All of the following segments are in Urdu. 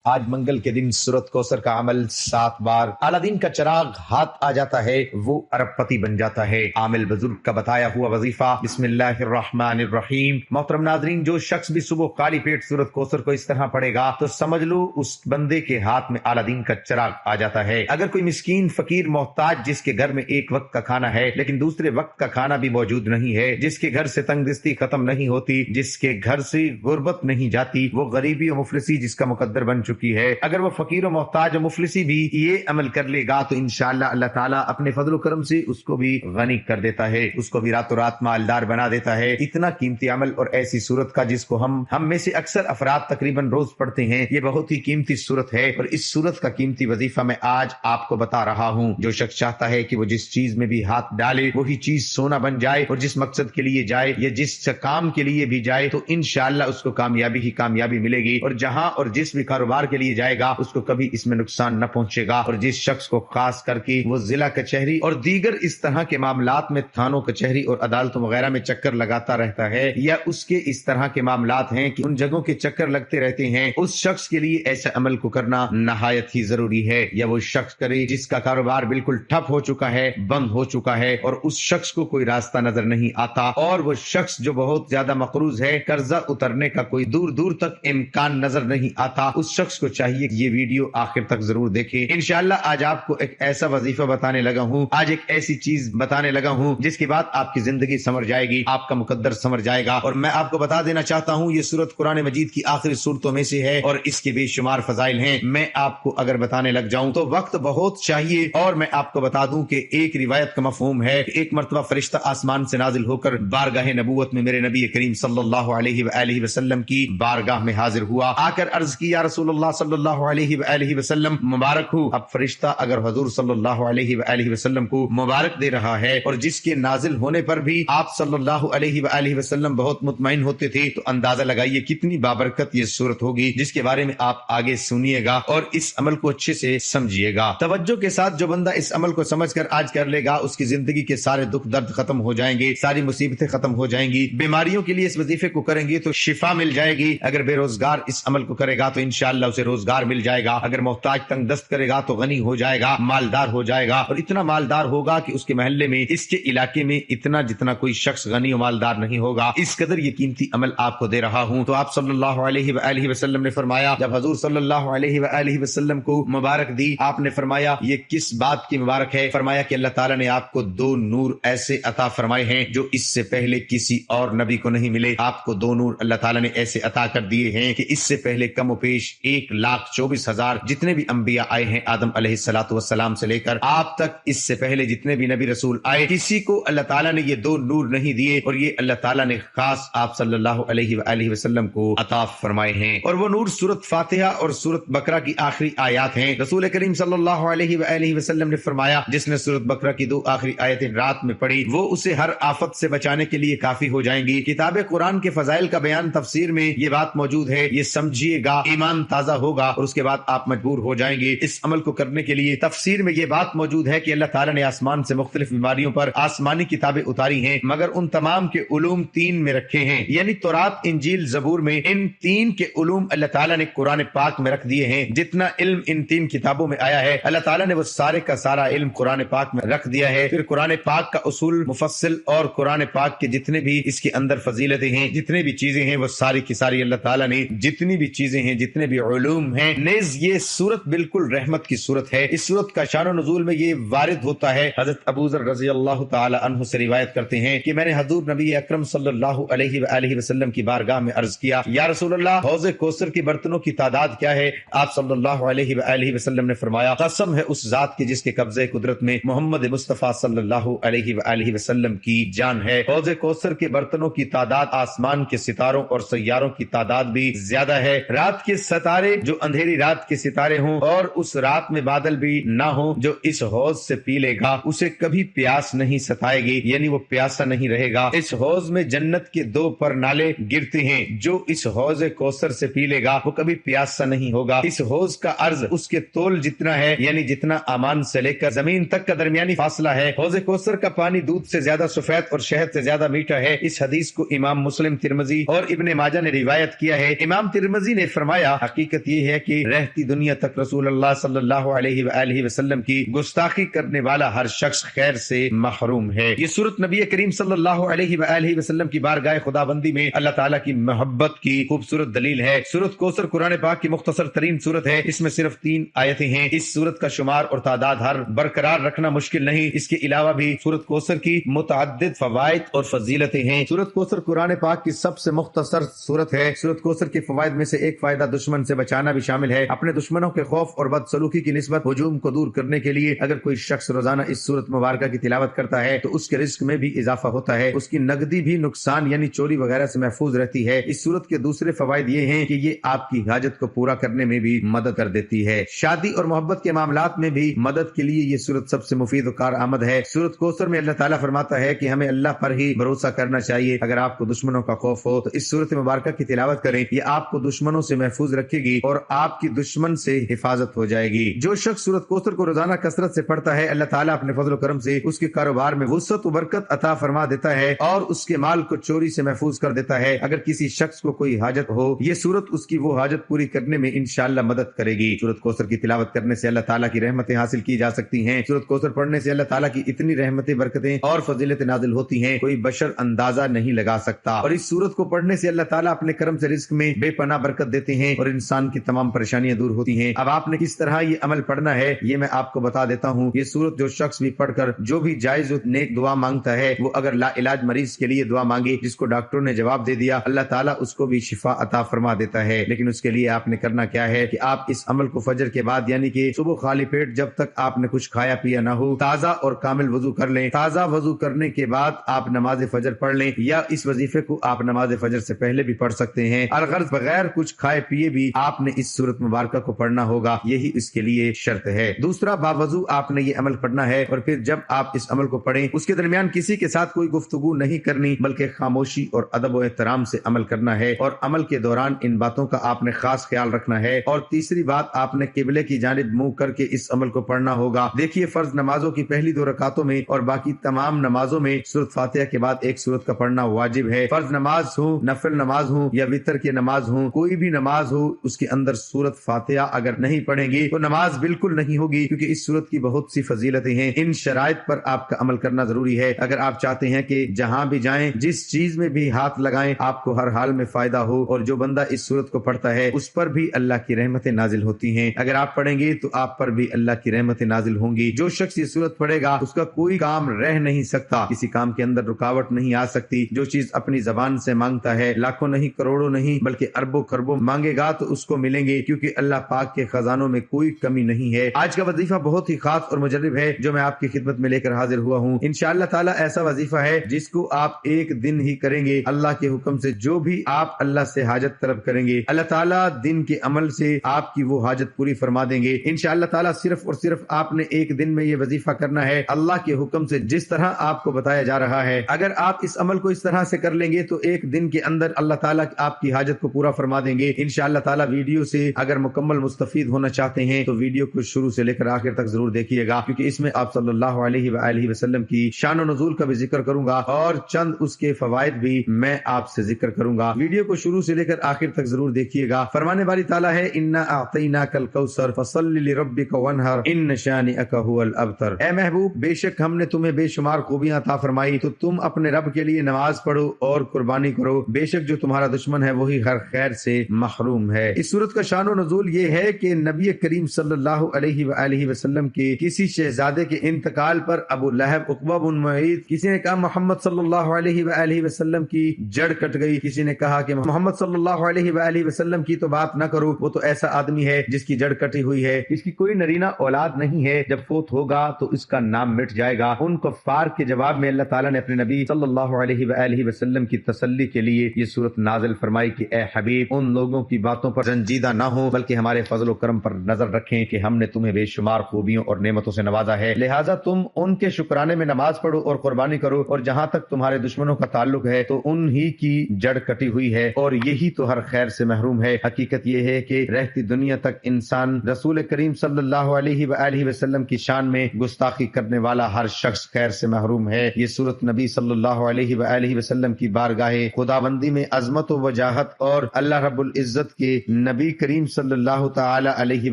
آج منگل کے دن سورت کوثر کا عمل 7 بار الادین کا چراغ ہاتھ آ جاتا ہے وہ ارب پتی بن جاتا ہے۔ عامل بزرگ کا بتایا ہوا وظیفہ بسم اللہ الرحمن الرحیم۔ محترم ناظرین، جو شخص بھی صبح خالی پیٹ سورت کوثر کو اس طرح پڑھے گا تو سمجھ لو اس بندے کے ہاتھ میں الادین کا چراغ آ جاتا ہے۔ اگر کوئی مسکین فقیر محتاج جس کے گھر میں ایک وقت کا کھانا ہے لیکن دوسرے وقت کا کھانا بھی موجود نہیں ہے، جس کے گھر سے تنگ دستی ختم نہیں ہوتی، جس کے گھر سے غربت نہیں جاتی، وہ غریبی و مفلسی جس کا مقدر بن چکی ہے، اگر وہ فقیر و محتاج و مفلسی بھی یہ عمل کر لے گا تو انشاءاللہ اللہ تعالیٰ اپنے فضل و کرم سے اس کو بھی غنی کر دیتا ہے، اس کو بھی راتوں رات مالدار بنا دیتا ہے۔ اتنا قیمتی عمل اور ایسی صورت کا جس کو ہم میں سے اکثر افراد تقریباً روز پڑھتے ہیں، یہ بہت ہی قیمتی صورت ہے اور اس صورت کا قیمتی وظیفہ میں آج آپ کو بتا رہا ہوں۔ جو شخص چاہتا ہے کہ وہ جس چیز میں بھی ہاتھ ڈالے وہی چیز سونا بن جائے، اور جس مقصد کے لیے جائے یا جس کام کے لیے بھی جائے تو انشاءاللہ اس کو کامیابی ہی کامیابی ملے گی، اور جہاں اور جس بھی کاروبار کے لیے جائے گا اس کو کبھی اس میں نقصان نہ پہنچے گا۔ اور جس شخص کو خاص کر کے وہ ضلع کچہری اور دیگر اس طرح کے معاملات میں تھانوں کچہری اور عدالتوں وغیرہ میں چکر لگاتا رہتا ہے، یا اس کے اس طرح کے معاملات ہیں کہ ان جگہوں کے چکر لگتے رہتے ہیں، اس شخص کے لیے ایسا عمل کو کرنا نہایت ہی ضروری ہے۔ یا وہ شخص کرے جس کا کاروبار بالکل ٹھپ ہو چکا ہے، بند ہو چکا ہے، اور اس شخص کو کوئی راستہ نظر نہیں آتا، اور وہ شخص جو بہت زیادہ مقروض ہے، قرضہ اترنے کا کوئی دور دور تک امکان نظر نہیں آتا، اس شخص کو چاہیے کہ یہ ویڈیو آخر تک ضرور دیکھیں۔ انشاءاللہ آج آپ کو ایک ایسا وظیفہ بتانے لگا ہوں، آج ایک ایسی چیز بتانے لگا ہوں جس کے بعد آپ کی زندگی سمر جائے گی، آپ کا مقدر سمر جائے گا۔ اور میں آپ کو بتا دینا چاہتا ہوں یہ سورت قرآن مجید کی آخری سورتوں میں سے ہے اور اس کے بے شمار فضائل ہیں۔ میں آپ کو اگر بتانے لگ جاؤں تو وقت بہت چاہیے، اور میں آپ کو بتا دوں کہ ایک روایت کا مفہوم ہے کہ ایک مرتبہ فرشتہ آسمان سے نازل ہو کر بارگاہ نبوت میں میرے نبی کریم صلی اللہ علیہ وآلہ وسلم کی بارگاہ میں حاضر ہوا، آ کر عرض کی یا رسول اللہ صلی اللہ علیہ وآلہ وسلم مبارک ہو۔ اب فرشتہ اگر حضور صلی اللہ علیہ وآلہ وسلم کو مبارک دے رہا ہے اور جس کے نازل ہونے پر بھی آپ صلی اللہ علیہ وآلہ وسلم بہت مطمئن ہوتے تھے، تو اندازہ لگائیے کتنی بابرکت یہ صورت ہوگی جس کے بارے میں آپ آگے سنیے گا اور اس عمل کو اچھے سے سمجھیے گا۔ توجہ کے ساتھ جو بندہ اس عمل کو سمجھ کر آج کر لے گا اس کی زندگی کے سارے دکھ درد ختم ہو جائیں گے، ساری مصیبتیں ختم ہو جائیں گی۔ بیماریوں کے لیے اس وظیفے کو کریں گے تو شفا مل جائے گی، اگر بے روزگار اس عمل کو کرے گا تو انشاءاللہ اسے روزگار مل جائے گا، اگر محتاج تنگ دست کرے گا تو غنی ہو جائے گا، مالدار ہو جائے گا، اور اتنا مالدار ہوگا کہ اس کے محلے میں، اس کے علاقے میں اتنا جتنا کوئی شخص غنی و مالدار نہیں ہوگا۔ اس قدر یہ قیمتی عمل آپ کو دے رہا ہوں۔ تو آپ صلی اللہ علیہ وآلہ وسلم نے فرمایا، جب حضور صلی اللہ علیہ وآلہ وسلم کو مبارک دی، آپ نے فرمایا یہ کس بات کی مبارک ہے؟ فرمایا کہ اللہ تعالیٰ نے آپ کو 2 نور ایسے عطا فرمائے ہیں جو اس سے پہلے کسی اور نبی کو نہیں ملے۔ آپ کو 2 نور اللہ تعالیٰ نے ایسے عطا کر دیے ہیں کہ اس سے پہلے کم و بیش 1,24,000 جتنے بھی انبیاء آئے ہیں آدم علیہ الصلوۃ والسلام سے لے کر آپ تک، اس سے پہلے جتنے بھی نبی رسول آئے، کسی کو اللہ تعالیٰ نے یہ 2 نور نہیں دیے، اور یہ اللہ تعالیٰ نے خاص آپ صلی اللہ علیہ وآلہ وسلم کو عطا فرمائے ہیں۔ اور وہ نور سورت فاتحہ اور سورت بقرہ کی آخری آیات ہیں۔ رسول کریم صلی اللہ علیہ وآلہ وسلم نے فرمایا جس نے سورت بقرہ کی 2 آخری آیتیں رات میں پڑھی وہ اسے ہر آفت سے بچانے کے لیے کافی ہو جائیں گی۔ کتاب قرآن کے فضائل کا بیان تفسیر میں یہ بات موجود ہے، یہ سمجھیے گا، ایمان تازہ ہوگا اور اس کے بعد آپ مجبور ہو جائیں گے اس عمل کو کرنے کے لیے۔ تفسیر میں یہ بات موجود ہے کہ اللہ تعالیٰ نے آسمان سے مختلف بیماریوں پر آسمانی کتابیں اتاری ہیں، مگر ان تمام کے علوم 3 میں رکھے ہیں، یعنی تورات، انجیل، زبور میں ان 3 کے علوم اللہ تعالیٰ نے قرآن پاک میں رکھ دیے ہیں۔ جتنا علم ان 3 کتابوں میں آیا ہے اللہ تعالیٰ نے وہ سارے کا سارا علم قرآن پاک میں رکھ دیا ہے۔ پھر قرآن پاک کا اصول مفصل اور قرآن پاک کے جتنے بھی اس کے اندر فضیلتیں ہیں، جتنے بھی چیزیں ہیں، وہ ساری کی ساری اللہ تعالیٰ نے جتنی بھی چیزیں ہیں، جتنے بھی علوم ہیں، نیز یہ سورت بالکل رحمت کی سورت ہے۔ اس سورت کا شان و نزول میں یہ وارد ہوتا ہے، حضرت ابو ذر رضی اللہ تعالی عنہ سے روایت کرتے ہیں کہ میں نے حضور نبی اکرم صلی اللہ علیہ وآلہ وسلم کی بارگاہ میں عرض کیا یا رسول اللہ حوض کوثر کی برتنوں کی تعداد کیا ہے؟ آپ صلی اللہ علیہ وآلہ وسلم نے فرمایا قسم ہے اس ذات کی جس کے قبضے قدرت میں محمد مصطفیٰ صلی اللہ علیہ وآلہ وسلم کی جان ہے، حوض کوثر کے برتنوں کی تعداد آسمان کے ستاروں اور سیاروں کی تعداد بھی زیادہ ہے۔ رات کے ستارے جو اندھیری رات کے ستارے ہوں اور اس رات میں بادل بھی نہ ہوں، جو اس حوض سے پی لے گا اسے کبھی پیاس نہیں ستائے گی، یعنی وہ پیاسا نہیں رہے گا۔ اس حوض میں جنت کے 2 پر نالے گرتے ہیں، جو اس حوض کوثر سے پی لے گا وہ کبھی پیاسا نہیں ہوگا۔ اس حوض کا عرض اس کے طول جتنا ہے، یعنی جتنا آمان سے لے کر زمین تک کا درمیانی فاصلہ ہے۔ حوض کوثر کا پانی دودھ سے زیادہ سفید اور شہد سے زیادہ میٹھا ہے۔ اس حدیث کو امام مسلم، ترمذی اور ابن ماجہ نے روایت کیا ہے۔ امام ترمذی نے فرمایا حقیقت حقیقت یہ ہے کہ رہتی دنیا تک رسول اللہ صلی اللہ علیہ وآلہ وسلم کی گستاخی کرنے والا ہر شخص خیر سے محروم ہے۔ یہ سورت نبی کریم صلی اللہ علیہ وآلہ وسلم کی بارگاہ خداوندی میں اللہ تعالیٰ کی محبت کی خوبصورت دلیل ہے۔ سورت کوثر قرآن پاک کی مختصر ترین سورت ہے، اس میں صرف 3 آیتیں ہیں۔ اس سورت کا شمار اور تعداد ہر برقرار رکھنا مشکل نہیں، اس کے علاوہ بھی سورت کوثر کی متعدد فوائد اور فضیلتیں ہیں۔ سورت کوثر قرآن پاک کی سب سے مختصر سورت ہے۔ سورت کوثر کے فوائد میں سے ایک فائدہ دشمن سے بچانا بھی شامل ہے۔ اپنے دشمنوں کے خوف اور بدسلوکی کی نسبت ہجوم کو دور کرنے کے لیے اگر کوئی شخص روزانہ اس سورت مبارکہ کی تلاوت کرتا ہے تو اس کے رزق میں بھی اضافہ ہوتا ہے، اس کی نقدی بھی نقصان یعنی چوری وغیرہ سے محفوظ رہتی ہے۔ اس سورت کے دوسرے فوائد یہ ہیں کہ یہ آپ کی حاجت کو پورا کرنے میں بھی مدد کر دیتی ہے۔ شادی اور محبت کے معاملات میں بھی مدد کے لیے یہ سورت سب سے مفید و کارآمد ہے۔ سورت کوثر میں اللہ تعالیٰ فرماتا ہے کہ ہمیں اللہ پر ہی بھروسہ کرنا چاہیے۔ اگر آپ کو دشمنوں کا خوف ہو تو اس سورت مبارکہ کی تلاوت کریں، یہ آپ کو دشمنوں سے محفوظ رکھے گی اور آپ کی دشمن سے حفاظت ہو جائے گی۔ جو شخص سورت کوثر کو روزانہ کثرت سے پڑھتا ہے، اللہ تعالیٰ اپنے فضل و کرم سے اس کے کاروبار میں وسعت و برکت عطا فرما دیتا ہے اور اس کے مال کو چوری سے محفوظ کر دیتا ہے۔ اگر کسی شخص کو کوئی حاجت ہو، یہ سورت اس کی وہ حاجت پوری کرنے میں انشاءاللہ مدد کرے گی۔ سورت کوثر کی تلاوت کرنے سے اللہ تعالیٰ کی رحمتیں حاصل کی جا سکتی ہیں۔ سورت کوثر پڑھنے سے اللہ تعالیٰ کی اتنی رحمتیں، برکتیں اور فضیلتیں نازل ہوتی ہیں کوئی بشر اندازہ نہیں لگا سکتا، اور اس سورت کو پڑھنے سے اللہ تعالیٰ اپنے کرم سے رزق میں بے پناہ برکت دیتے ہیں اور انسان کی تمام پریشانیاں دور ہوتی ہیں۔ اب آپ نے کس طرح یہ عمل پڑھنا ہے یہ میں آپ کو بتا دیتا ہوں۔ یہ سورت جو شخص بھی پڑھ کر جو بھی جائز و نیک دعا مانگتا ہے، وہ اگر لا علاج مریض کے لیے دعا مانگے جس کو ڈاکٹر نے جواب دے دیا، اللہ تعالیٰ اس کو بھی شفا عطا فرما دیتا ہے۔ لیکن اس کے لیے آپ نے کرنا کیا ہے کہ آپ اس عمل کو فجر کے بعد یعنی کہ صبح خالی پیٹ جب تک آپ نے کچھ کھایا پیا نہ ہو تازہ اور کامل وضو کر لیں۔ تازہ وضو کرنے کے بعد آپ نماز فجر پڑھ لیں، یا اس وظیفے کو آپ نماز فجر سے پہلے بھی پڑھ سکتے ہیں۔ الغرض بغیر کچھ کھائے پیے بھی آپ نے اس سورت مبارکہ کو پڑھنا ہوگا، یہی اس کے لیے شرط ہے۔ دوسرا، باوضو آپ نے یہ عمل پڑھنا ہے اور پھر جب آپ اس عمل کو پڑھیں اس کے درمیان کسی کے ساتھ کوئی گفتگو نہیں کرنی، بلکہ خاموشی اور ادب و احترام سے عمل کرنا ہے، اور عمل کے دوران ان باتوں کا آپ نے خاص خیال رکھنا ہے۔ اور تیسری بات، آپ نے قبلے کی جانب منہ کر کے اس عمل کو پڑھنا ہوگا۔ دیکھیے، فرض نمازوں کی پہلی 2 رکعتوں میں اور باقی تمام نمازوں میں سورت فاتحہ کے بعد ایک سورت کا پڑھنا واجب ہے۔ فرض نماز ہو، نفل نماز ہو یا وتر کی نماز ہو، کوئی بھی نماز ہو، اس کے اندر سورت فاتحہ اگر نہیں پڑھیں گے تو نماز بالکل نہیں ہوگی، کیونکہ اس سورت کی بہت سی فضیلتیں ہیں۔ ان شرائط پر آپ کا عمل کرنا ضروری ہے اگر آپ چاہتے ہیں کہ جہاں بھی جائیں، جس چیز میں بھی ہاتھ لگائیں، آپ کو ہر حال میں فائدہ ہو، اور جو بندہ اس سورت کو پڑھتا ہے اس پر بھی اللہ کی رحمتیں نازل ہوتی ہیں۔ اگر آپ پڑھیں گے تو آپ پر بھی اللہ کی رحمتیں نازل ہوں گی۔ جو شخص یہ سورت پڑھے گا اس کا کوئی کام رہ نہیں سکتا، کسی کام کے اندر رکاوٹ نہیں آ سکتی۔ جو چیز اپنی زبان سے مانگتا ہے، لاکھوں نہیں، کروڑوں نہیں، بلکہ اربوں خربوں مانگے گا تو اس کو ملیں گے، کیونکہ اللہ پاک کے خزانوں میں کوئی کمی نہیں ہے۔ آج کا وظیفہ بہت ہی خاص اور مجرب ہے جو میں آپ کی خدمت میں لے کر حاضر ہوا ہوں۔ انشاءاللہ تعالی ایسا وظیفہ ہے جس کو آپ ایک دن ہی کریں گے۔ اللہ کے حکم سے جو بھی آپ اللہ سے حاجت طلب کریں گے، اللہ تعالیٰ دن کے عمل سے آپ کی وہ حاجت پوری فرما دیں گے۔ انشاءاللہ تعالیٰ صرف اور صرف آپ نے ایک دن میں یہ وظیفہ کرنا ہے اللہ کے حکم سے، جس طرح آپ کو بتایا جا رہا ہے۔ اگر آپ اس عمل کو اس طرح سے کر لیں گے تو ایک دن کے اندر اللہ تعالیٰ آپ کی حاجت کو پورا فرما دیں گے انشاءاللہ تعالیٰ۔ ویڈیو سے اگر مکمل مستفید ہونا چاہتے ہیں تو ویڈیو کو شروع سے لے کر آخر تک ضرور دیکھیے گا، کیونکہ اس میں آپ صلی اللہ علیہ وآلہ وسلم کی شان و نزول کا بھی ذکر کروں گا اور چند اس کے فوائد بھی میں آپ سے ذکر کروں گا۔ ویڈیو کو شروع سے لے کر آخر تک ضرور دیکھیے گا۔ فرمانے والی تعالیٰ ہے، انا اعطیناک الکوثر فصل لربک وانحر ان شانئک هو الابتر۔ اے محبوب، بے شک ہم نے تمہیں بے شمار خوبیاں عطا فرمائی، تو تم اپنے رب کے لیے نماز پڑھو اور قربانی کرو، بے شک جو تمہارا دشمن ہے وہی ہر خیر سے محروم ہے۔ اس سورت کا شان و نزول یہ ہے کہ نبی کریم صلی اللہ علیہ وآلہ وسلم کے کسی شہزادے کے انتقال پر ابو لہب، عقبہ بن معیط، کسی نے کہا محمد صلی اللہ علیہ وآلہ وسلم کی جڑ کٹ گئی، کسی نے کہا کہ محمد صلی اللہ علیہ وآلہ وسلم کی تو بات نہ کرو، وہ تو ایسا آدمی ہے جس کی جڑ کٹی ہوئی ہے، اس کی کوئی نرینہ اولاد نہیں ہے، جب فوت ہوگا تو اس کا نام مٹ جائے گا۔ ان کفار کے جواب میں اللہ تعالیٰ نے اپنے نبی صلی اللہ علیہ وآلہ وسلم کی تسلی کے لیے یہ سورت نازل فرمائی کہ اے حبیب، ان لوگوں کی باتوں پر رنجیدہ نہ ہو، بلکہ ہمارے فضل و کرم پر نظر رکھیں کہ ہم نے تمہیں بے شمار خوبیوں اور نعمتوں سے نوازا ہے، لہٰذا تم ان کے شکرانے میں نماز پڑھو اور قربانی کرو، اور جہاں تک تمہارے دشمنوں کا تعلق ہے تو انہی کی جڑ کٹی ہوئی ہے اور یہی تو ہر خیر سے محروم ہے۔ حقیقت یہ ہے کہ رہتی دنیا تک انسان رسول کریم صلی اللہ علیہ وآلہ وسلم کی شان میں گستاخی کرنے والا ہر شخص خیر سے محروم ہے۔ یہ سورت نبی صلی اللہ علیہ وآلہ وسلم کی بارگاہ خداوندی میں عظمت و وجاہت اور اللہ رب العزت کے نبی کریم صلی اللہ تعالی علیہ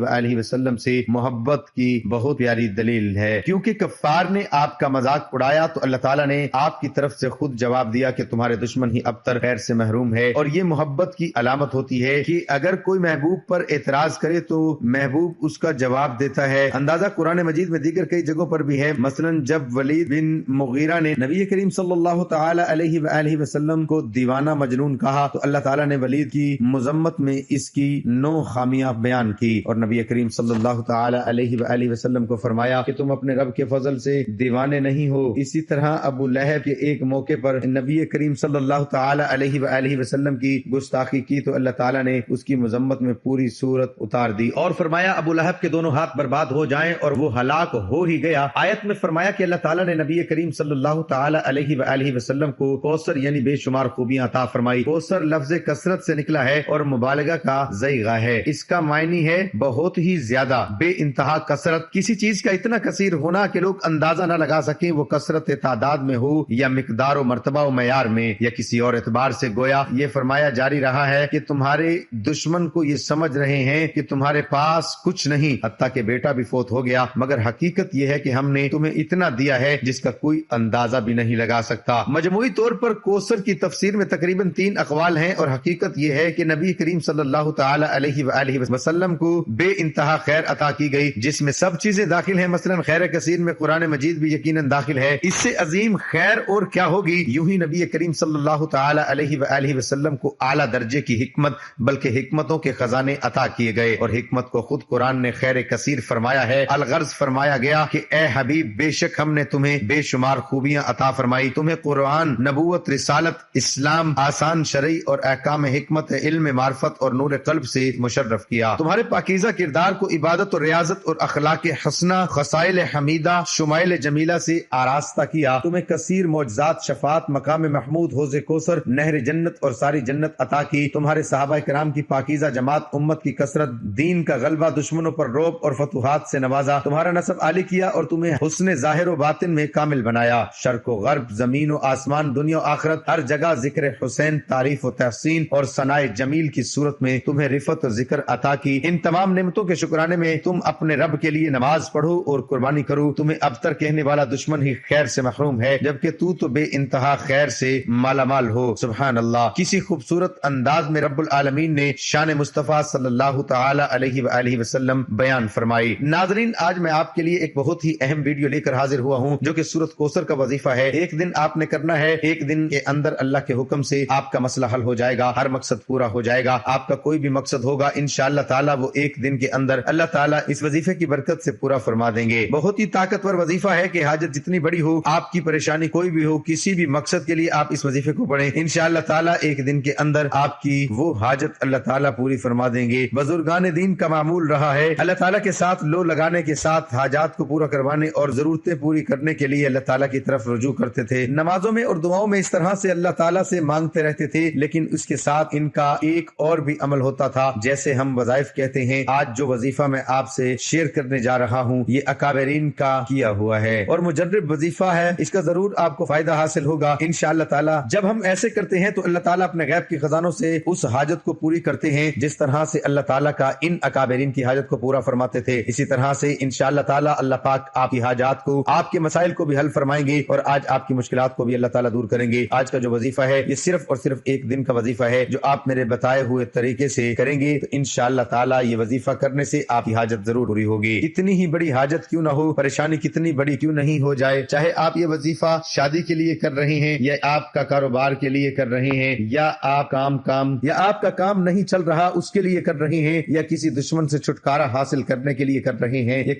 وآلہ وسلم سے محبت کی بہت پیاری دلیل ہے، کیونکہ کفار نے آپ کا مذاق اڑایا تو اللہ تعالیٰ نے آپ کی طرف سے خود جواب دیا کہ تمہارے دشمن ہی ابتر خیر سے محروم ہے، اور یہ محبت کی علامت ہوتی ہے کہ اگر کوئی محبوب پر اعتراض کرے تو محبوب اس کا جواب دیتا ہے۔ اندازہ قرآن مجید میں دیگر کئی جگہوں پر بھی ہے، مثلا جب ولید بن مغیرہ نے نبی کریم صلی اللہ تعالی علیہ وآلہ وسلم کو دیوانہ مجنون کہا تو اللہ تعالیٰ نے ولید کی مذمت میں اس کی 9 خامیاں بیان کی، اور نبی کریم صلی اللہ تعالی علیہ وآلہ وسلم کو فرمایا کہ تم اپنے رب کے فضل سے دیوانے نہیں ہو۔ اسی طرح ابو لہب کے ایک موقع پر نبی کریم صلی اللہ تعالی علیہ وآلہ وسلم کی گستاخی کی تو اللہ تعالیٰ نے اس کی مذمت میں پوری سورت اتار دی اور فرمایا ابو لہب کے دونوں ہاتھ برباد ہو جائیں، اور وہ ہلاک ہو ہی گیا۔ آیت میں فرمایا کہ اللہ تعالیٰ نے نبی کریم صلی اللہ تعالی علیہ وآلہ وسلم کو کوثر یعنی بے شمار خوبیاں عطا فرمائی۔ کوثر لفظ کثرت سے نکلا ہے اور مبالغہ کا ذیغہ ہے، اس کا معنی ہے بہت ہی زیادہ، بے انتہا کثرت، کسی چیز کا اتنا کثیر ہونا کہ لوگ اندازہ نہ لگا سکیں، وہ کثرت تعداد میں ہو یا مقدار و مرتبہ و معیار میں یا کسی اور اعتبار سے۔ گویا یہ فرمایا جاری رہا ہے کہ تمہارے دشمن کو یہ سمجھ رہے ہیں کہ تمہارے پاس کچھ نہیں، حتیٰ کہ بیٹا بھی فوت ہو گیا، مگر حقیقت یہ ہے کہ ہم نے تمہیں اتنا دیا ہے جس کا کوئی اندازہ بھی نہیں لگا سکتا۔ مجموعی طور پر کوثر کی تفسیر میں تقریباً 3 اقوال ہیں، اور حقیقت یہ ہے کہ نبی کریم صلی اللہ تعالی علیہ وآلہ وسلم کو بے انتہا خیر عطا کی گئی، جس میں سب چیزیں داخل ہیں، مثلا خیر کثیر میں قرآن مجید بھی یقیناً داخل ہے۔ اس سے عظیم خیر اور کیا ہوگی؟ یوں ہی نبی کریم صلی اللہ تعالی علیہ وآلہ وسلم کو اعلیٰ درجے کی حکمت بلکہ حکمتوں کے خزانے عطا کیے گئے، اور حکمت کو خود قرآن نے خیر کثیر فرمایا ہے۔ الغرض فرمایا گیا کہ اے حبیب، بے شک ہم نے تمہیں بے شمار خوبیاں عطا فرمائی، تمہیں قرآن، نبوت، رسالت، اسلام، آسان شرعی اور احکام حکمت، علم، معرفت اور نور قلب سے مشرف کیا، تمہارے پاکیزہ کردار کو عبادت اور ریاضت اور اخلاق حسنہ، خصائل حمیدہ، شمائل جمیلہ سے آراستہ کیا، تمہیں کثیر معجزات، شفاعت، مقام محمود، حوض کوثر، نہر جنت اور ساری جنت عطا کی، تمہارے صحابہ کرام کی پاکیزہ جماعت، امت کی کثرت، دین کا غلبہ، دشمنوں پر روب اور فتوحات سے نوازا، تمہارا نسب عالی کیا اور تمہیں حسن ظاہر و باطن میں کامل بنایا، شرق و غرب، زمین و آسمان، دنیا و آخرت، ہر جگہ ذکر حسین، تعریف و تحسین اور ثناء جمیل کی صورت میں تمہیں رفت و ذکر عطا کی۔ ان تمام نعمتوں کے شکرانے میں تم اپنے رب کے لیے نماز پڑھو اور قربانی کرو، تمہیں ابتر کہنے والا دشمن ہی خیر سے محروم ہے، جبکہ تو بے انتہا خیر سے مالا مال ہو۔ سبحان اللہ۔ کسی خوبصورت انداز میں رب العالمین نے شان مصطفیٰ صلی اللہ تعالی علیہ وآلہ وسلم بیان فرمائی۔ ناظرین، آج میں آپ کے لیے ایک بہت ہی اہم ویڈیو لے کر حاضر ہوا ہوں، جو کہ سورۃ کوثر کا وظیفہ ہے۔ ایک دن آپ نے کرنا ہے، ایک دن کے اندر اللہ کے حکم سے آپ کا مسئلہ حل ہو جائے گا، ہر مقصد پورا ہو جائے گا، آپ کا کوئی بھی مقصد ہوگا انشاءاللہ تعالی وہ ایک دن کے اندر اللہ تعالی اس وظیفے کی برکت سے پورا فرما دیں گے۔ بہت ہی طاقتور وظیفہ ہے کہ حاجت جتنی بڑی ہو، آپ کی پریشانی کوئی بھی ہو، کسی بھی مقصد کے لیے آپ اس وظیفے کو پڑھیں، انشاءاللہ تعالی ایک دن کے اندر آپ کی وہ حاجت اللہ تعالی پوری فرما دیں گے۔ بزرگان دین کا معمول رہا ہے اللہ تعالی کے ساتھ لو لگانے کے ساتھ حاجات کو پورا کروانے اور ضرورتیں پوری کرنے کے لیے اللہ تعالی کی طرف رجوع کرتے تھے۔ نمازوں میں اور دعاؤں میں اس طرح سے اللہ تعالی سے مانگتے رہتے تھے، لیکن اس کے ساتھ ان کا ایک اور بھی عمل ہوتا تھا، جیسے ہم وظائف کہتے ہیں۔ آج جو وظیفہ میں آپ سے شیئر کرنے جا رہا ہوں یہ اکابرین کا کیا ہوا ہے اور مجرب وظیفہ ہے، اس کا ضرور آپ کو فائدہ حاصل ہوگا انشاءاللہ تعالی۔ جب ہم ایسے کرتے ہیں تو اللہ تعالیٰ اپنے غیب کے خزانوں سے اس حاجت کو پوری کرتے ہیں جس طرح سے اللہ تعالیٰ کا ان اکابرین کی حاجت کو پورا فرماتے تھے۔ اسی طرح سے انشاءاللہ تعالیٰ اللہ پاک آپ کی حاجات کو، آپ کے مسائل کو بھی حل فرمائیں گے اور آج آپ کی مشکلات کو بھی اللہ تعالیٰ دور کریں گے۔ آج کا جو وظیفہ ہے یہ صرف اور صرف ایک دن کا وظیفہ ہے، جو آپ میرے بتائے ہوئے طریقے سے کریں گے تو انشاءاللہ تعالیٰ یہ وظیفہ کرنے سے آپ کی حاجت ضرور پوری ہوگی۔ اتنی ہی بڑی حاجت کیوں نہ ہو، پریشانی کتنی بڑی کیوں نہیں ہو جائے، چاہے آپ یہ وظیفہ شادی کے لیے کر رہے ہیں یا آپ کا کاروبار کے لیے کر رہے ہیں یا آپ کا کام نہیں چل رہا اس کے لیے کر رہے ہیں یا کسی دشمن سے چھٹکارا حاصل کرنے کے لیے کر رہے ہیں یا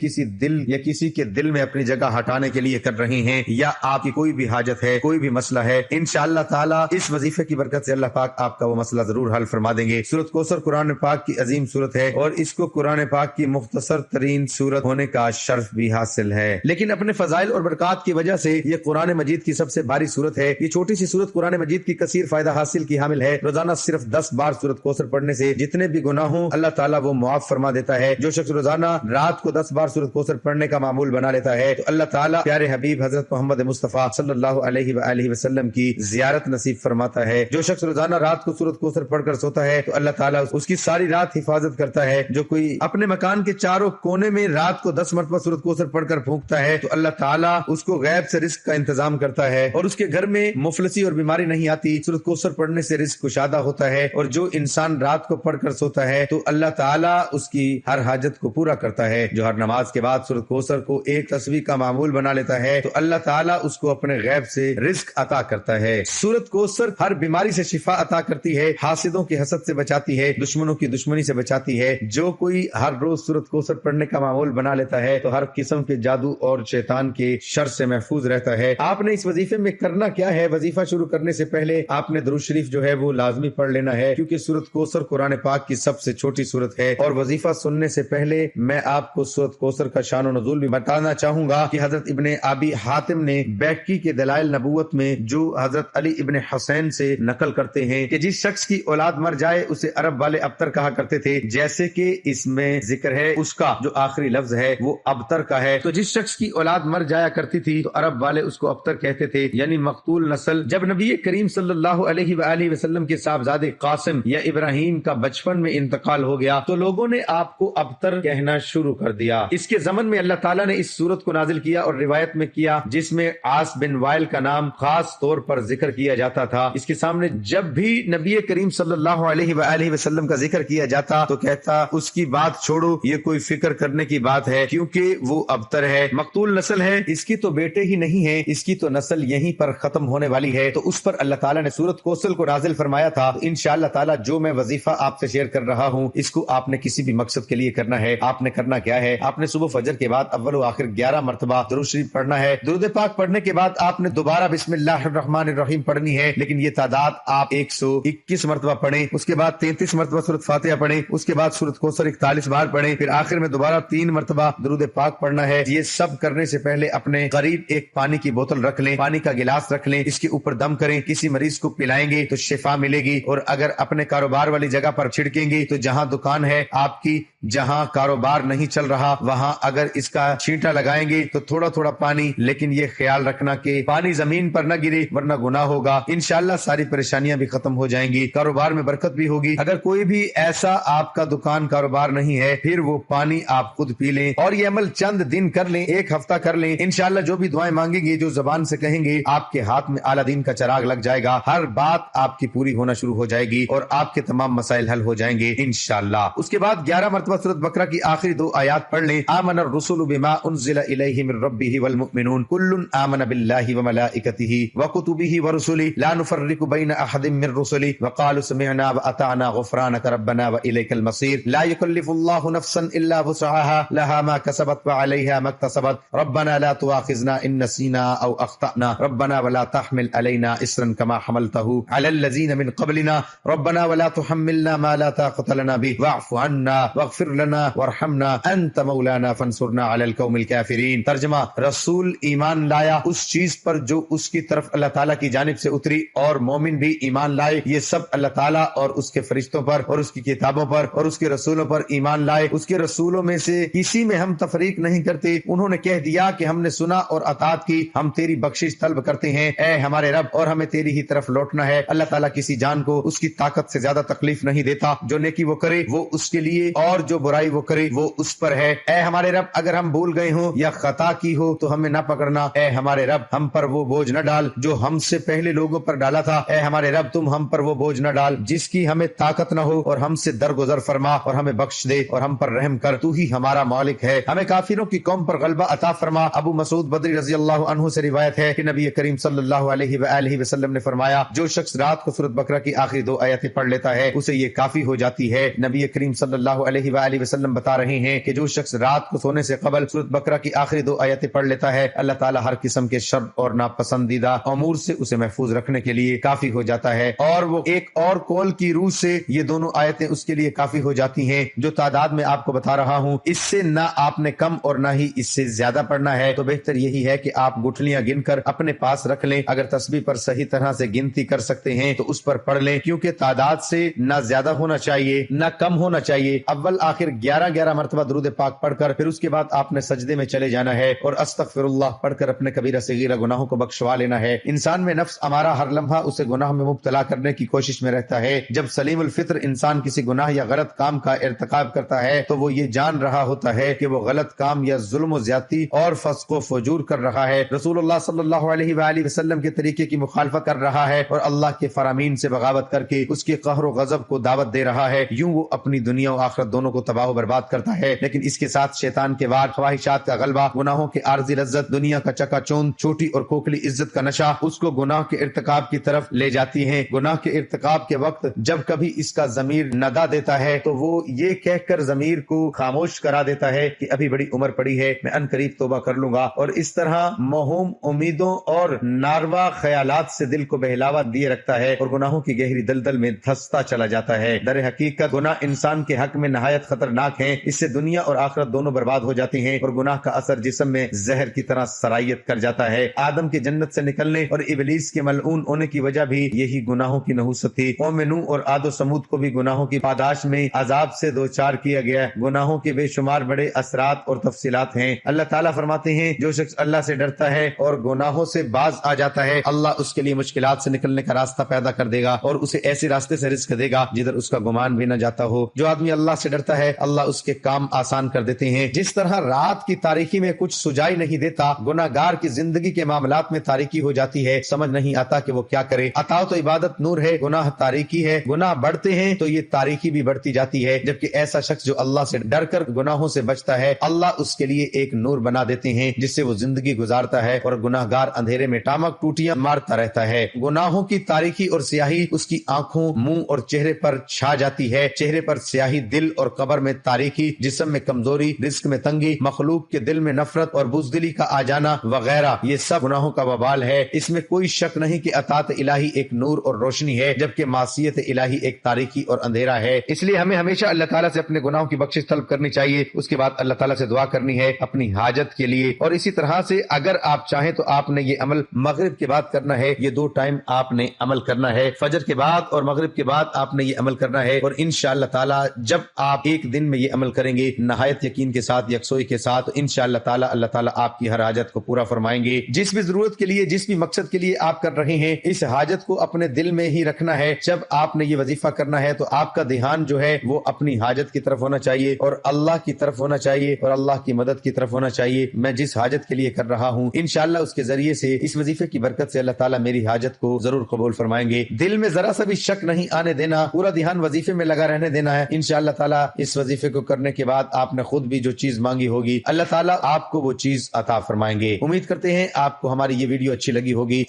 کسی کے دل میں اپنی جگہ ہٹانے کے لیے کر رہے ہیں یا آپ کی کوئی بھی حاجت ہے، کوئی بھی مسئلہ ہے، انشاءاللہ تعالیٰ اس وظیفے کی برکت سے اللہ پاک آپ کا وہ مسئلہ ضرور حل فرما دیں گے۔ سورۃ کوثر قرآن پاک کی عظیم سورت ہے اور اس کو قرآن پاک کی مختصر ترین سورت ہونے کا شرف بھی حاصل ہے، لیکن اپنے فضائل اور برکات کی وجہ سے یہ قرآن مجید کی سب سے باری سورت ہے۔ یہ چھوٹی سی سورت قرآن مجید کی کثیر فائدہ حاصل کی حامل ہے۔ روزانہ صرف 10 بار سورت کوثر پڑھنے سے جتنے بھی گناہ ہوں اللہ تعالیٰ وہ معاف فرما دیتا ہے۔ جو شخص روزانہ رات کو 10 بار سورت کوثر پڑھنے کا معمول بنا لیتا ہے تو اللہ تعالیٰ پیارے حبیب حضرت محمد مصطفیٰ صلی اللہ علیہ وآلہ وسلم کی زیارت نصیب فرماتا ہے۔ جو شخص روزانہ رات کو سورت کوثر پڑھ کر سوتا ہے تو اللہ تعالیٰ تعالیٰ اس کی ساری رات حفاظت کرتا ہے. جو کوئی اپنے مکان کے چاروں کونے میں رات کو 10 مرتبہ سورۃ کوثر پڑھ کر پھونکتا ہے تو اللہ تعالیٰ اس کو غیب سے رزق کا انتظام کرتا ہے اور اس کے گھر میں مفلسی اور بیماری نہیں آتی. سورۃ کوثر پڑھنے سے رزق کشادہ ہوتا ہے اور جو انسان رات کو پڑھ کر سوتا ہے تو اللہ تعالیٰ اس کی ہر حاجت کو پورا کرتا ہے. جو ہر نماز کے بعد سورۃ کوثر کو ایک تسبیح کا معمول بنا لیتا ہے تو اللہ تعالیٰ اس کو اپنے غیب سے رزق عطا کرتا ہے. سورۃ کوثر ہر بیماری سے شفا عطا کرتی ہے، حاسدوں کی حسد سے بچاتی ہے، دشمنوں کی دشمنی سے بچاتی ہے. جو کوئی ہر روز سورۃ کوثر پڑھنے کا معمول بنا لیتا ہے تو ہر قسم کے جادو اور شیطان کے شر سے محفوظ رہتا ہے. آپ نے اس وظیفے میں کرنا کیا ہے؟ وظیفہ شروع کرنے سے پہلے آپ نے درود شریف جو ہے وہ لازمی پڑھ لینا ہے، کیونکہ سورۃ کوثر قرآن پاک کی سب سے چھوٹی سورت ہے. اور وظیفہ سننے سے پہلے میں آپ کو سورۃ کوثر کا شان و نزول بھی بتانا چاہوں گا کہ حضرت ابن ابی حاتم نے بیہقی کے دلائل نبوت میں جو حضرت علی ابن حسین سے نقل کرتے ہیں کہ جس شخص کی اولاد مر جائے اسے عرب والے ابتر کہا کرتے تھے، جیسے کہ اس میں ذکر ہے اس کا جو آخری لفظ ہے وہ ابتر کا ہے. تو جس شخص کی اولاد مر جایا کرتی تھی تو عرب والے اس کو ابتر کہتے تھے، یعنی مقتول نسل. جب نبی کریم صلی اللہ علیہ وآلہ وسلم کے صاحبزادے قاسم یا ابراہیم کا بچپن میں انتقال ہو گیا تو لوگوں نے آپ کو ابتر کہنا شروع کر دیا. اس کے ضمن میں اللہ تعالیٰ نے اس سورت کو نازل کیا اور روایت میں کیا جس میں عاص بن وائل کا نام خاص طور پر ذکر کیا جاتا تھا. اس کے سامنے جب بھی نبی کریم صلی اللہ علیہ وآلہ وسلم کا ذکر کیا جاتا تو کہتا اس کی بات چھوڑو، یہ کوئی فکر کرنے کی بات ہے کیونکہ وہ ابتر ہے، مقتول نسل ہے، اس کی تو بیٹے ہی نہیں ہے، اس کی تو نسل یہیں پر ختم ہونے والی ہے. تو اس پر اللہ تعالیٰ نے سورت کوثر کو نازل فرمایا تھا. انشاءاللہ تعالیٰ جو میں وظیفہ آپ سے شیئر کر رہا ہوں اس کو آپ نے کسی بھی مقصد کے لیے کرنا ہے. آپ نے کرنا کیا ہے؟ آپ نے صبح فجر کے بعد اول و آخر 11 مرتبہ درود شریف پڑھنا ہے. درود پاک پڑھنے کے بعد آپ نے دوبارہ بسم اللہ الرحمن الرحیم پڑھنی ہے، لیکن یہ تعداد آپ 121 مرتبہ پڑھیں. اس کے بعد 33 مرتبہ سورۃ فاتحہ پڑھیں. اس کے بعد سورۃ کوثر 41 بار پڑھیں. پھر آخر میں دوبارہ 3 مرتبہ درود پاک پڑھنا ہے. یہ سب کرنے سے پہلے اپنے قریب ایک پانی کی بوتل رکھ لیں، پانی کا گلاس رکھ لیں، اس کے اوپر دم کریں. کسی مریض کو پلائیں گے تو شفا ملے گی. اور اگر اپنے کاروبار والی جگہ پر چھڑکیں گے تو جہاں دکان ہے آپ کی، جہاں کاروبار نہیں چل رہا وہاں اگر اس کا چھینٹا لگائیں گے تو تھوڑا تھوڑا پانی، لیکن یہ خیال رکھنا کہ پانی زمین پر نہ گرے ورنہ گناہ ہوگا. انشاءاللہ ساری پریشانیاں بھی ختم ہو جائیں گی، کاروبار میں برکت بھی ہوگی. اگر کوئی بھی ایسا آپ کا دکان کاروبار نہیں ہے پھر وہ پانی آپ خود پی لیں اور یہ عمل چند دن کر لیں، ایک ہفتہ کر لیں. انشاءاللہ جو بھی دعائیں مانگیں گے، جو زبان سے کہیں گے، آپ کے ہاتھ میں اعلیٰ دین کا چراغ لگ جائے گا. ہر بات آپ کی پوری ہونا شروع ہو جائے گی اور آپ کے تمام مسائل حل ہو جائیں گے انشاءاللہ. اس کے بعد 11 مرتبہ سورۃ بقرہ کی آخری 2 آیات پڑھ لیں. آمن الرسول بما انزل الیہ من ربہ والمؤمنون کل آمن باللہ وملائکتہ وکتبہ ورسلہ لا نفرق بین احد من رسلہ وقالوا سمعنا واطعنا غفرانک ربنا والیک المصیر. لا یکلف اللہ نفسا الا وسعها لها ما كسبت وعليها ما اكتسبت ربنا لا تؤاخذنا ان نسينا او اخطأنا ربنا ولا تحمل علينا اصرا كما حملته على الذين من قبلنا ربنا ولا تحملنا ما لا طاقة لنا به واعف عنا واغفر لنا وارحمنا انت مولانا فانصرنا على القوم الكافرين. ترجمہ: رسول ایمان لایا اس چیز پر جو اس کی طرف اللہ تعالیٰ کی جانب سے اتری اور مومن بھی ایمان لائے. یہ سب اللہ تعالیٰ اور اس کے فرشتوں پر اور اس کی کتابوں پر اور اس کے رسولوں پر ایمان لائے. اس کے رسولوں میں سے کسی میں ہم تفریق نہیں کرتے. انہوں نے کہہ دیا کہ ہم نے سنا اور اطاعت کی، ہم تیری بخشش طلب کرتے ہیں اے ہمارے رب اور ہمیں تیری ہی طرف لوٹنا ہے. اللہ تعالیٰ کسی جان کو اس کی طاقت سے زیادہ تکلیف نہیں دیتا. جو نیکی وہ کرے وہ اس کے لیے اور جو برائی وہ کرے وہ اس پر ہے. اے ہمارے رب اگر ہم بھول گئے ہوں یا خطا کی ہو تو ہمیں نہ پکڑنا. اے ہمارے رب ہم پر وہ بوجھ نہ ڈال جو ہم سے پہلے لوگوں پر ڈالا تھا. اے ہمارے رب تم ہم پر وہ بوجھ نہ ڈال جس کی ہمیں طاقت نہ ہو اور ہم سے درگزر فرما اور ہمیں بخش دے اور ہم پر رحم کر. تو ہی ہمارا مالک ہے. ہمیں کافروں کی قوم پر غلبہ عطا فرما. ابو مسعود بدری رضی اللہ عنہ سے روایت ہے کہ نبی کریم صلی اللہ علیہ وآلہ وسلم نے فرمایا جو شخص رات کو سورۃ بقرہ کی آخری 2 آیتیں پڑھ لیتا ہے اسے یہ کافی ہو جاتی ہے. نبی کریم صلی اللہ علیہ وآلہ وسلم بتا رہے ہیں کہ جو شخص رات کو سونے سے قبل سورۃ بقرہ کی آخری 2 آیتیں پڑھ لیتا ہے اللہ تعالیٰ ہر قسم کے شر اور ناپسندیدہ امور سے اسے محفوظ رکھنے کے لیے کافی ہو جاتا ہے. اور وہ ایک اور قول کی روح سے یہ دونوں آیتیں اس کے لیے کافی ہو جاتی ہیں جو تعداد میں آپ کو بتا رہا ہوں. اس سے نہ آپ نے کم اور نہ ہی اس سے زیادہ پڑھنا ہے. تو بہتر یہی ہے کہ آپ گٹھلیاں گن کر اپنے پاس رکھ لیں. اگر تسبیح پر صحیح طرح سے گنتی کر سکتے ہیں تو اس پر پڑھ لیں کیونکہ تعداد سے نہ زیادہ ہونا چاہیے نہ کم ہونا چاہیے. اول آخر 11 مرتبہ درود پاک پڑھ کر پھر اس کے بعد آپ نے سجدے میں چلے جانا ہے اور استغفر اللہ پڑھ کر اپنے کبیرہ صغیرہ گناہوں کو بخشوا لینا ہے. انسان میں نفس ہمارا ہر لمحہ اسے گناہ میں مبتلا کرنے کی کوشش میں رہتا ہے. جب سلیم الفطر طرح انسان کسی گناہ یا غلط کام کا ارتکاب کرتا ہے تو وہ یہ جان رہا ہوتا ہے کہ وہ غلط کام یا ظلم و زیادتی اور فسق و فجور کر رہا ہے، رسول اللہ صلی اللہ علیہ وآلہ وسلم کے طریقے کی مخالفت کر رہا ہے اور اللہ کے فرامین سے بغاوت کر کے اس کے قہر و غضب کو دعوت دے رہا ہے۔ یوں وہ اپنی دنیا و آخرت دونوں کو تباہ و برباد کرتا ہے، لیکن اس کے ساتھ شیطان کے وار، خواہشات کا غلبہ، گناہوں کے عارضی لذت، دنیا کا چکا چوند، چھوٹی اور کھوکھلی عزت کا نشہ اس کو گناہ کے ارتکاب کی طرف لے جاتی ہیں۔ گناہ کے ارتکاب کے وقت جب کبھی اس کا ضمیر ندا دیتا ہے تو وہ یہ کہہ کر ضمیر کو خاموش کرا دیتا ہے کہ ابھی بڑی عمر پڑی ہے، میں ان قریب توبہ کر لوں گا، اور اس طرح موہوم امیدوں اور ناروا خیالات سے دل کو بہلاوا دیے رکھتا ہے اور گناہوں کی گہری دلدل میں دھستا چلا جاتا ہے۔ در حقیقت گناہ انسان کے حق میں نہایت خطرناک ہیں، اس سے دنیا اور آخرت دونوں برباد ہو جاتی ہیں اور گناہ کا اثر جسم میں زہر کی طرح سرایت کر جاتا ہے۔ آدم کے جنت سے نکلنے اور ابلیس کے ملعون ہونے کی وجہ بھی یہی گناہوں کی نحوست تھی۔ قوم نوح اور عاد و ثمود کو بھی گناہوں کی پاداش میں عذاب سے دوچار کیا گیا۔ گناہوں کے بے شمار بڑے اثرات اور تفصیلات ہیں۔ اللہ تعالیٰ فرماتے ہیں جو شخص اللہ سے ڈرتا ہے اور گناہوں سے باز آ جاتا ہے، اللہ اس کے لیے مشکلات سے نکلنے کا راستہ پیدا کر دے گا اور اسے ایسے راستے سے رزق دے گا جدھر اس کا گمان بھی نہ جاتا ہو۔ جو آدمی اللہ سے ڈرتا ہے اللہ اس کے کام آسان کر دیتے ہیں۔ جس طرح رات کی تاریکی میں کچھ سجائی نہیں دیتا، گناہ گار کی زندگی کے معاملات میں تاریکی ہو جاتی ہے، سمجھ نہیں آتا کہ وہ کیا کرے۔ اطاعت و عبادت نور ہے، گناہ تاریکی ہے۔ گناہ بڑھتے ہیں تو یہ تاریکی بھی بڑھتی جاتی ہے، جبکہ ایسا شخص جو اللہ سے ڈر کر گناہوں سے بچتا ہے اللہ اس کے لیے ایک نور بنا دیتے ہیں جس سے وہ زندگی گزارتا ہے اور گناہ گار اندھیرے میں ٹامک ٹوٹیاں مارتا رہتا ہے۔ گناہوں کی تاریکی اور سیاہی اس کی آنکھوں، منہ اور چہرے پر چھا جاتی ہے۔ چہرے پر سیاہی، دل اور قبر میں تاریکی، جسم میں کمزوری، رزق میں تنگی، مخلوق کے دل میں نفرت اور بزدلی کا آ جانا وغیرہ، یہ سب گناہوں کا وبال ہے۔ اس میں کوئی شک نہیں کہ اطاعت الہی ایک نور اور روشنی ہے، جبکہ معصیت الہی ایک تاریکی اور اندھیرا ہے۔ اس لیے ہمیں ہمیشہ اللہ تعالیٰ سے اپنے گناہوں کی بخشش طلب کرنی چاہیے، اس کے بعد اللہ تعالیٰ سے دعا کرنی ہے اپنی حاجت کے لیے۔ اور اسی طرح سے اگر آپ چاہیں تو آپ نے یہ عمل مغرب کے بعد کرنا ہے، یہ 2 ٹائم آپ نے عمل کرنا ہے، فجر کے بعد اور مغرب کے بعد آپ نے یہ عمل کرنا ہے۔ اور انشاءاللہ تعالیٰ جب آپ ایک دن میں یہ عمل کریں گے نہایت یقین کے ساتھ، یکسوئی کے ساتھ، تو انشاءاللہ تعالیٰ اللہ تعالیٰ آپ کی ہر حاجت کو پورا فرمائیں گے۔ جس بھی ضرورت کے لیے، جس بھی مقصد کے لیے آپ کر رہے ہیں، اس حاجت کو اپنے دل میں ہی رکھنا ہے۔ جب آپ نے یہ وظیفہ کرنا ہے تو آپ کا دھیان جو ہے وہ اپنی حاجت کی طرف ہونا چاہیے اور اللہ کی طرف ہونا چاہیے اور اللہ کی مدد کی طرف ہونا چاہیے۔ میں جس حاجت کے لیے کر رہا ہوں انشاءاللہ اس کے ذریعے سے، اس وظیفے کی برکت سے اللہ تعالیٰ میری حاجت کو ضرور قبول فرمائیں گے۔ دل میں ذرا سا بھی شک نہیں آنے دینا، پورا دھیان وظیفے میں لگا رہنے دینا ہے۔ انشاءاللہ تعالیٰ اس وظیفے کو کرنے کے بعد آپ نے خود بھی جو چیز مانگی ہوگی اللہ تعالیٰ آپ کو وہ چیز عطا فرمائیں گے۔ امید کرتے ہیں آپ کو ہماری یہ ویڈیو اچھی لگی ہوگی۔